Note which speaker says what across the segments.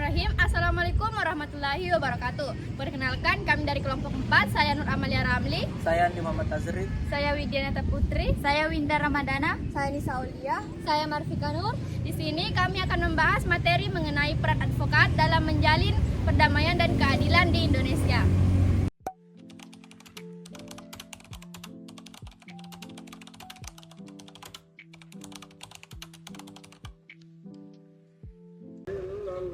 Speaker 1: Bismillahirrahmanirrahim. Assalamualaikum warahmatullahi wabarakatuh. Perkenalkan, kami dari kelompok 4. Saya Nur Amalia Ramli.
Speaker 2: Saya Andi Muhammad Azri.
Speaker 1: Saya Widianata Putri.
Speaker 3: Saya Winda Ramadana.
Speaker 4: Saya Nisa Aulia.
Speaker 1: Saya Marfika Nur. Di sini kami akan membahas materi mengenai peran advokat dalam menjalin perdamaian dan keadilan di Indonesia.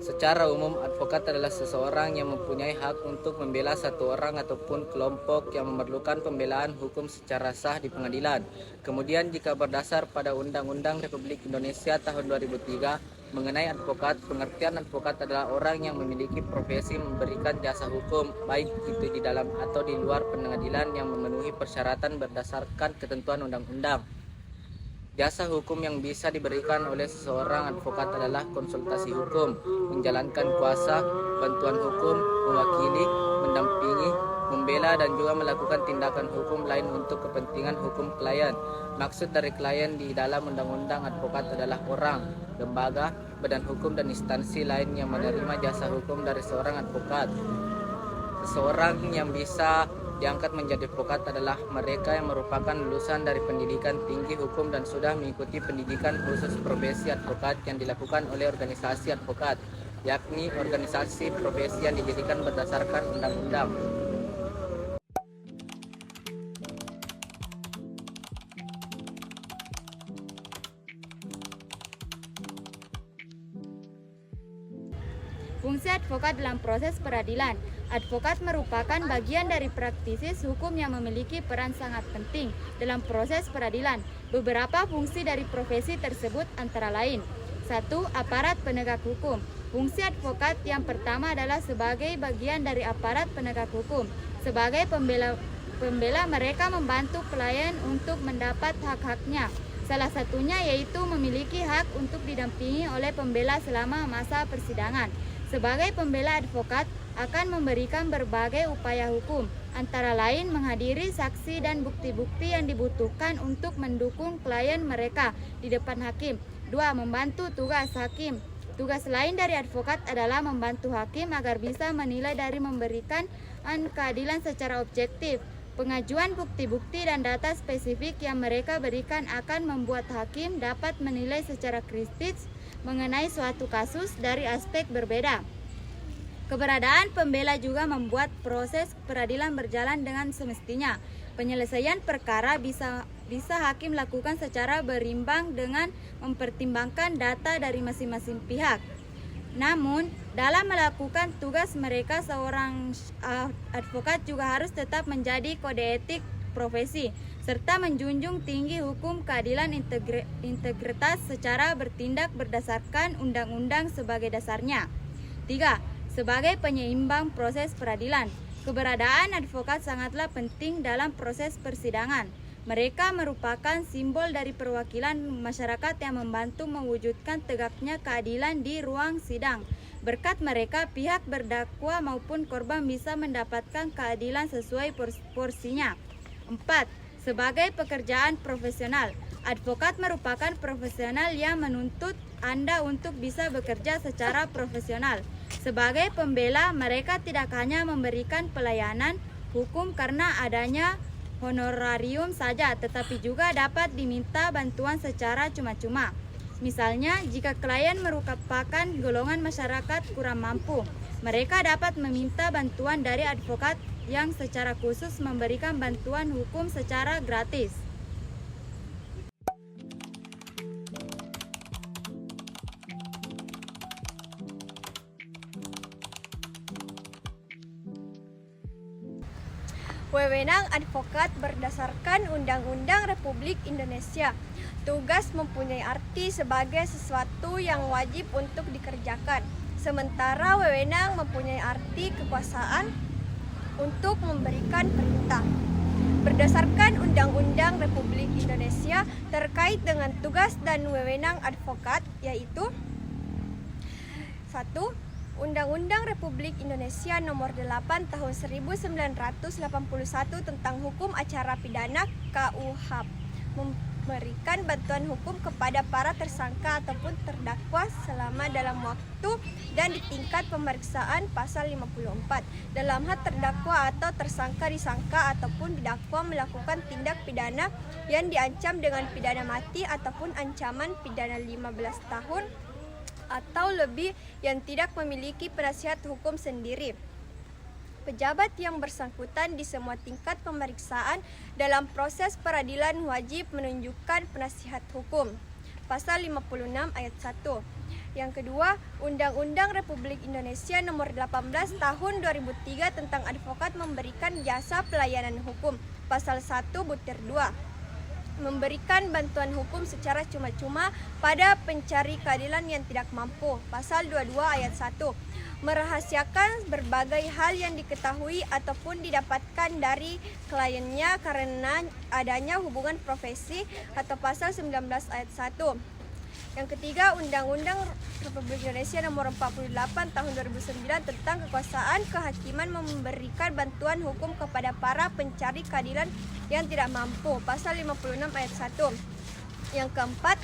Speaker 2: Secara umum, advokat adalah seseorang yang mempunyai hak untuk membela satu orang ataupun kelompok yang memerlukan pembelaan hukum secara sah di pengadilan. Kemudian, jika berdasar pada Undang-Undang Republik Indonesia tahun 2003 mengenai advokat, pengertian advokat adalah orang yang memiliki profesi memberikan jasa hukum, baik itu di dalam atau di luar pengadilan yang memenuhi persyaratan berdasarkan ketentuan undang-undang. Jasa hukum yang bisa diberikan oleh seseorang advokat adalah konsultasi hukum, menjalankan kuasa, bantuan hukum, mewakili, mendampingi, membela, dan juga melakukan tindakan hukum lain untuk kepentingan hukum klien. Maksud dari klien di dalam undang-undang advokat adalah orang, lembaga, badan hukum, dan instansi lain yang menerima jasa hukum dari seorang advokat. Seseorang yang bisa diangkat menjadi advokat adalah mereka yang merupakan lulusan dari pendidikan tinggi hukum dan sudah mengikuti pendidikan khusus profesi advokat yang dilakukan oleh organisasi advokat, yakni organisasi profesi yang didirikan berdasarkan undang-undang.
Speaker 3: Fungsi advokat dalam proses peradilan. Advokat merupakan bagian dari praktisi hukum yang memiliki peran sangat penting dalam proses peradilan. Beberapa fungsi dari profesi tersebut antara lain: 1. Aparat penegak hukum. Fungsi advokat yang pertama adalah sebagai bagian dari aparat penegak hukum. Sebagai pembela mereka membantu klien untuk mendapat hak-haknya. Salah satunya yaitu memiliki hak untuk didampingi oleh pembela selama masa persidangan. Sebagai pembela, advokat akan memberikan berbagai upaya hukum, antara lain menghadiri saksi dan bukti-bukti yang dibutuhkan untuk mendukung klien mereka di depan hakim. 2. Membantu tugas hakim. Tugas lain dari advokat adalah membantu hakim agar bisa menilai dari memberikan keadilan secara objektif. Pengajuan bukti-bukti dan data spesifik yang mereka berikan akan membuat hakim dapat menilai secara kritis mengenai suatu kasus dari aspek berbeda. Keberadaan pembela juga membuat proses peradilan berjalan dengan semestinya. Penyelesaian perkara bisa hakim lakukan secara berimbang dengan mempertimbangkan data dari masing-masing pihak. Namun, dalam melakukan tugas mereka, seorang advokat juga harus tetap menjadi kode etik profesi, serta menjunjung tinggi hukum keadilan integritas secara bertindak berdasarkan undang-undang sebagai dasarnya. 3. Sebagai penyeimbang proses peradilan. Keberadaan advokat sangatlah penting dalam proses persidangan. Mereka merupakan simbol dari perwakilan masyarakat yang membantu mewujudkan tegaknya keadilan di ruang sidang. Berkat mereka, pihak berdakwa maupun korban bisa mendapatkan keadilan sesuai porsinya. 4. Sebagai pekerjaan profesional. Advokat merupakan profesional yang menuntut Anda untuk bisa bekerja secara profesional. Sebagai pembela, mereka tidak hanya memberikan pelayanan hukum karena adanya honorarium saja, tetapi juga dapat diminta bantuan secara cuma-cuma. Misalnya, jika klien merupakan golongan masyarakat kurang mampu, mereka dapat meminta bantuan dari advokat yang secara khusus memberikan bantuan hukum secara gratis.
Speaker 4: Wewenang advokat berdasarkan Undang-Undang Republik Indonesia. Tugas mempunyai arti sebagai sesuatu yang wajib untuk dikerjakan, sementara wewenang mempunyai arti kekuasaan untuk memberikan perintah. Berdasarkan Undang-Undang Republik Indonesia terkait dengan tugas dan wewenang advokat, yaitu 1. Undang-Undang Republik Indonesia Nomor 8 Tahun 1981 tentang Hukum Acara Pidana KUHP memberikan bantuan hukum kepada para tersangka ataupun terdakwa selama dalam waktu dan di tingkat pemeriksaan pasal 54 dalam hal terdakwa atau tersangka disangka ataupun didakwa melakukan tindak pidana yang diancam dengan pidana mati ataupun ancaman pidana 15 tahun atau lebih yang tidak memiliki penasihat hukum sendiri. Pejabat yang bersangkutan di semua tingkat pemeriksaan dalam proses peradilan wajib menunjukkan penasihat hukum. Pasal 56 ayat 1. Yang kedua, Undang-Undang Republik Indonesia Nomor 18 Tahun 2003 tentang advokat memberikan jasa pelayanan hukum. Pasal 1 butir 2. Memberikan bantuan hukum secara cuma-cuma pada pencari keadilan yang tidak mampu. Pasal 22 ayat 1. Merahasiakan berbagai hal yang diketahui ataupun didapatkan dari kliennya karena adanya hubungan profesi atau pasal 19 ayat 1. Yang ketiga, Undang-Undang Republik Indonesia Nomor 48 Tahun 2009 tentang kekuasaan kehakiman memberikan bantuan hukum kepada para pencari keadilan yang tidak mampu. Pasal 56 ayat 1. Yang keempat,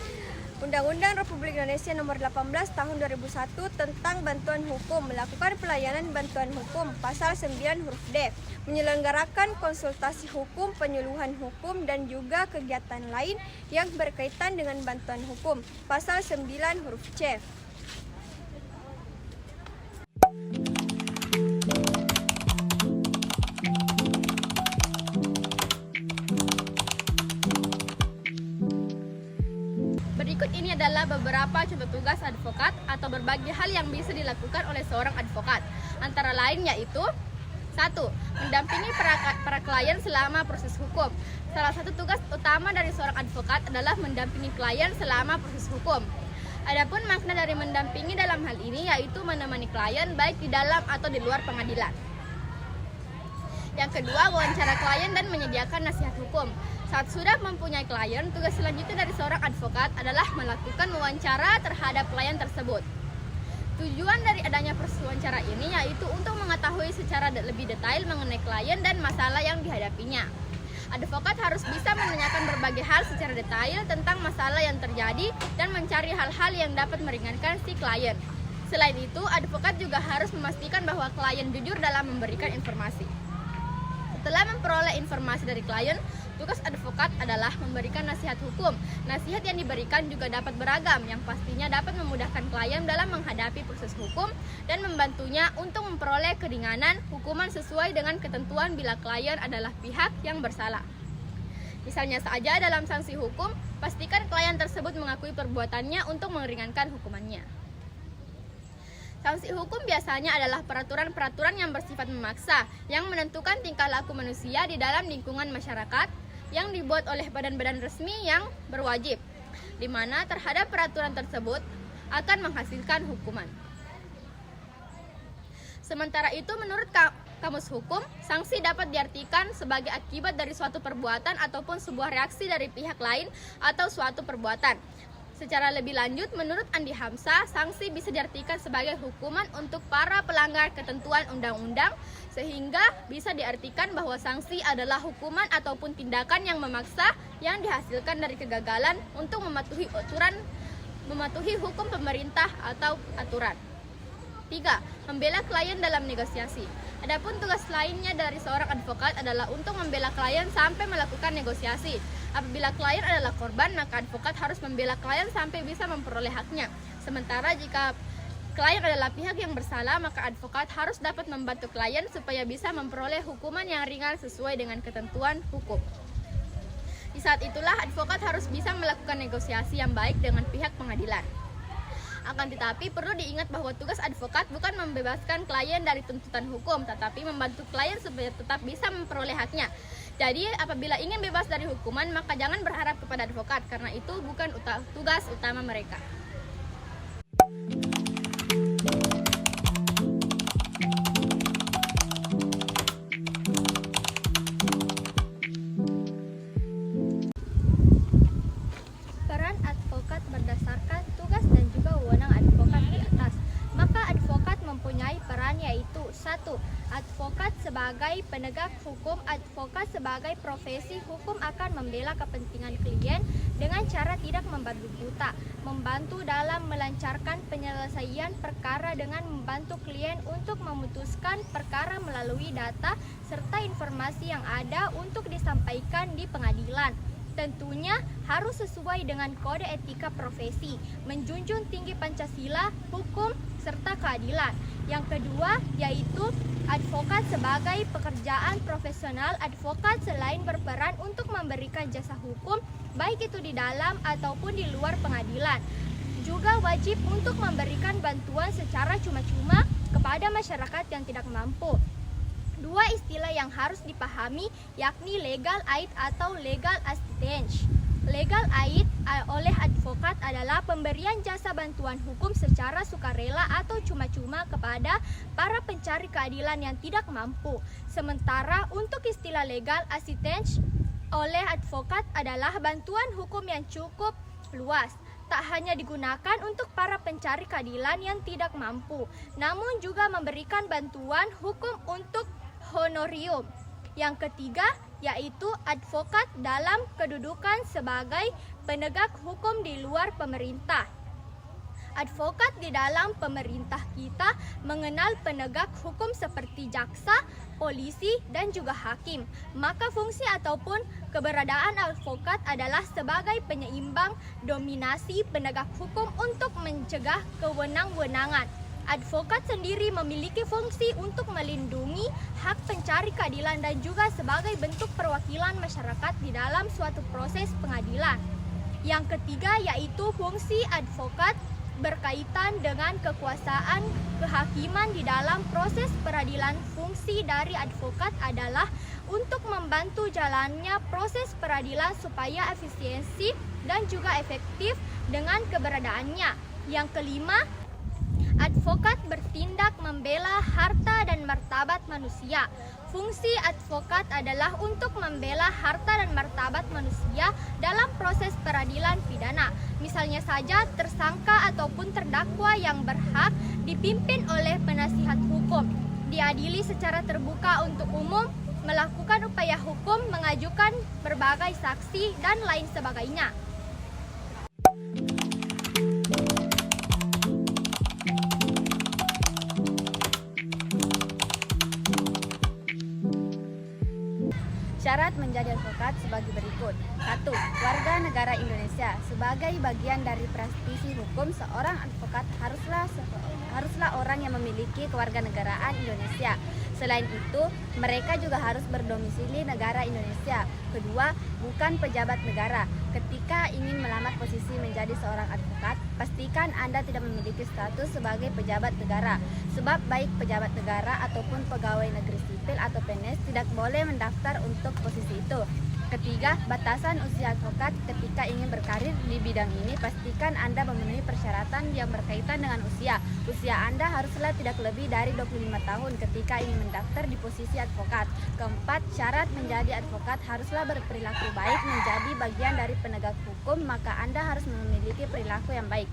Speaker 4: Undang-Undang Republik Indonesia Nomor 18 Tahun 2001 tentang bantuan hukum melakukan pelayanan bantuan hukum. Pasal 9 huruf D. Menyelenggarakan konsultasi hukum, penyuluhan hukum dan juga kegiatan lain yang berkaitan dengan bantuan hukum. Pasal 9 huruf C.
Speaker 1: Berikut ini adalah beberapa contoh tugas advokat atau berbagai hal yang bisa dilakukan oleh seorang advokat. Antara lain yaitu 1. Mendampingi para klien selama proses hukum. Salah satu tugas utama dari seorang advokat adalah mendampingi klien selama proses hukum. Adapun makna dari mendampingi dalam hal ini yaitu menemani klien baik di dalam atau di luar pengadilan. Yang kedua, wawancara klien dan menyediakan nasihat hukum. Saat sudah mempunyai klien, tugas selanjutnya dari seorang advokat adalah melakukan wawancara terhadap klien tersebut. Tujuan dari adanya proses wawancara ini yaitu untuk mengetahui secara lebih detail mengenai klien dan masalah yang dihadapinya. Advokat harus bisa menanyakan berbagai hal secara detail tentang masalah yang terjadi dan mencari hal-hal yang dapat meringankan si klien. Selain itu, advokat juga harus memastikan bahwa klien jujur dalam memberikan informasi. Setelah memperoleh informasi dari klien, tugas advokat adalah memberikan nasihat hukum. Nasihat yang diberikan juga dapat beragam, yang pastinya dapat memudahkan klien dalam menghadapi proses hukum dan membantunya untuk memperoleh keringanan hukuman sesuai dengan ketentuan bila klien adalah pihak yang bersalah. Misalnya saja dalam sanksi hukum, pastikan klien tersebut mengakui perbuatannya untuk meringankan hukumannya. Sanksi hukum biasanya adalah peraturan-peraturan yang bersifat memaksa, yang menentukan tingkah laku manusia di dalam lingkungan masyarakat, yang dibuat oleh badan-badan resmi yang berwajib, di mana terhadap peraturan tersebut akan menghasilkan hukuman. Sementara itu, menurut Kamus Hukum, sanksi dapat diartikan sebagai akibat dari suatu perbuatan ataupun sebuah reaksi dari pihak lain atau suatu perbuatan. Secara lebih lanjut, menurut Andi Hamzah, sanksi bisa diartikan sebagai hukuman untuk para pelanggar ketentuan undang-undang, sehingga bisa diartikan bahwa sanksi adalah hukuman ataupun tindakan yang memaksa yang dihasilkan dari kegagalan untuk mematuhi hukum pemerintah atau aturan. 3. Membela klien dalam negosiasi. Adapun tugas lainnya dari seorang advokat adalah untuk membela klien sampai melakukan negosiasi. Apabila klien adalah korban, maka advokat harus membela klien sampai bisa memperoleh haknya. Sementara jika klien adalah pihak yang bersalah, maka advokat harus dapat membantu klien supaya bisa memperoleh hukuman yang ringan sesuai dengan ketentuan hukum. Di saat itulah advokat harus bisa melakukan negosiasi yang baik dengan pihak pengadilan. Akan tetapi perlu diingat bahwa tugas advokat bukan membebaskan klien dari tuntutan hukum, tetapi membantu klien supaya tetap bisa memperoleh haknya. Jadi apabila ingin bebas dari hukuman, maka jangan berharap kepada advokat, karena itu bukan tugas utama mereka.
Speaker 3: Peran advokat berdasarkan tugas dan juga wewenang advokat di atas. Maka advokat mempunyai peran yaitu
Speaker 1: 1. Advokat sebagai penegak hukum. Advokat sebagai profesi hukum akan membela kepentingan klien dengan cara tidak membadu buta, membantu dalam melancarkan penyelesaian perkara dengan membantu klien untuk memutuskan perkara melalui data serta informasi yang ada untuk disampaikan di pengadilan. Tentunya harus sesuai dengan kode etika profesi, menjunjung tinggi Pancasila, hukum, serta keadilan. Yang kedua yaitu advokat sebagai pekerjaan profesional. Advokat selain berperan untuk memberikan jasa hukum, baik itu di dalam ataupun di luar pengadilan, juga wajib untuk memberikan bantuan secara cuma-cuma kepada masyarakat yang tidak mampu. Dua istilah yang harus dipahami yakni legal aid atau legal assistance. Legal aid oleh advokat adalah pemberian jasa bantuan hukum secara sukarela atau cuma-cuma kepada para pencari keadilan yang tidak mampu. Sementara untuk istilah legal assistance oleh advokat adalah bantuan hukum yang cukup luas. Tak hanya digunakan untuk para pencari keadilan yang tidak mampu, namun juga memberikan bantuan hukum untuk honorium. Yang ketiga yaitu advokat dalam kedudukan sebagai penegak hukum di luar pemerintah. Advokat di dalam pemerintah kita mengenal penegak hukum seperti jaksa, polisi, dan juga hakim. Maka fungsi ataupun keberadaan advokat adalah sebagai penyeimbang dominasi penegak hukum untuk mencegah kewenang-wenangan. Advokat sendiri memiliki fungsi untuk melindungi hak pencari keadilan dan juga sebagai bentuk perwakilan masyarakat di dalam suatu proses pengadilan. Yang ketiga yaitu fungsi advokat berkaitan dengan kekuasaan kehakiman di dalam proses peradilan. Fungsi dari advokat adalah untuk membantu jalannya proses peradilan supaya efisiensi dan juga efektif dengan keberadaannya. Yang kelima, advokat bertindak membela harta dan martabat manusia. Fungsi advokat adalah untuk membela harta dan martabat manusia dalam proses peradilan pidana. Misalnya saja tersangka ataupun terdakwa yang berhak dipimpin oleh penasihat hukum, diadili secara terbuka untuk umum, melakukan upaya hukum, mengajukan berbagai saksi, dan lain sebagainya.
Speaker 3: Syarat menjadi advokat sebagai berikut. 1. Warga negara Indonesia. Sebagai bagian dari praktisi hukum, seorang advokat haruslah orang yang memiliki kewarganegaraan Indonesia. Selain itu, mereka juga harus berdomisili negara Indonesia. Kedua, bukan pejabat negara. Ketika ingin melamar posisi menjadi seorang advokat, pastikan Anda tidak memiliki status sebagai pejabat negara. Sebab baik pejabat negara ataupun pegawai negeri sipil atau PNS tidak boleh mendaftar untuk posisi itu. Ketiga, batasan usia advokat. Ketika ingin berkarir di bidang ini, pastikan Anda memenuhi persyaratan yang berkaitan dengan usia. Usia Anda haruslah tidak lebih dari 25 tahun ketika ingin mendaftar di posisi advokat. Keempat, syarat menjadi advokat haruslah berperilaku baik. Menjadi bagian dari penegak hukum, maka Anda harus memiliki perilaku yang baik.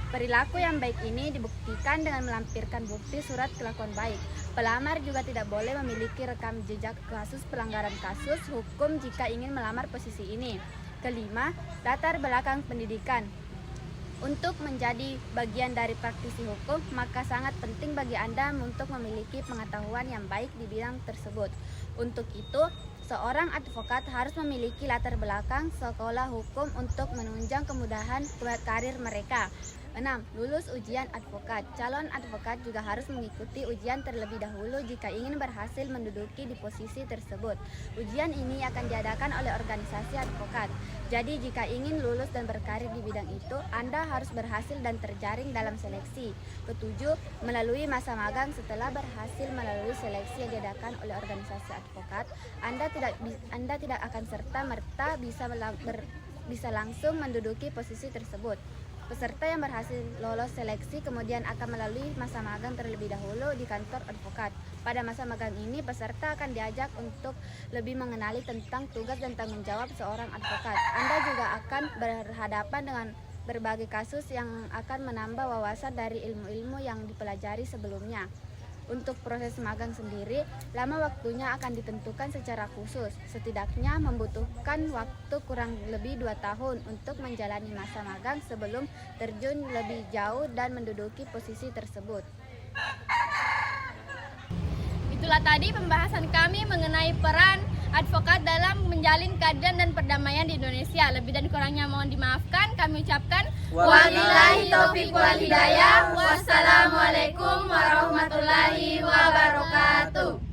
Speaker 3: Perilaku yang baik ini dibuktikan dengan melampirkan bukti surat kelakuan baik. Pelamar juga tidak boleh memiliki rekam jejak kasus pelanggaran kasus hukum jika ingin melamar posisi ini. Kelima, latar belakang pendidikan. Untuk menjadi bagian dari praktisi hukum, maka sangat penting bagi Anda untuk memiliki pengetahuan yang baik di bidang tersebut. Untuk itu, seorang advokat harus memiliki latar belakang sekolah hukum untuk menunjang kemudahan karir mereka. 6. Lulus ujian advokat. Calon advokat juga harus mengikuti ujian terlebih dahulu jika ingin berhasil menduduki di posisi tersebut. Ujian ini akan diadakan oleh organisasi advokat. Jadi jika ingin lulus dan berkarir di bidang itu, Anda harus berhasil dan terjaring dalam seleksi. Ketujuh, melalui masa magang. Setelah berhasil melalui seleksi yang diadakan oleh organisasi advokat, Anda tidak akan serta-merta bisa langsung menduduki posisi tersebut. Peserta yang berhasil lolos seleksi kemudian akan melalui masa magang terlebih dahulu di kantor advokat. Pada masa magang ini, peserta akan diajak untuk lebih mengenali tentang tugas dan tanggung jawab seorang advokat. Anda juga akan berhadapan dengan berbagai kasus yang akan menambah wawasan dari ilmu-ilmu yang dipelajari sebelumnya. Untuk proses magang sendiri, lama waktunya akan ditentukan secara khusus. Setidaknya membutuhkan waktu kurang lebih 2 tahun untuk menjalani masa magang sebelum terjun lebih jauh dan menduduki posisi tersebut.
Speaker 1: Itulah tadi pembahasan kami mengenai peran advokat dalam menjalin keadilan dan perdamaian di Indonesia. Lebih dan kurangnya mohon dimaafkan. Kami ucapkan
Speaker 2: Wabillahi
Speaker 1: taufiq wal hidayah. Wassalamualaikum warahmatullahi wabarakatuh.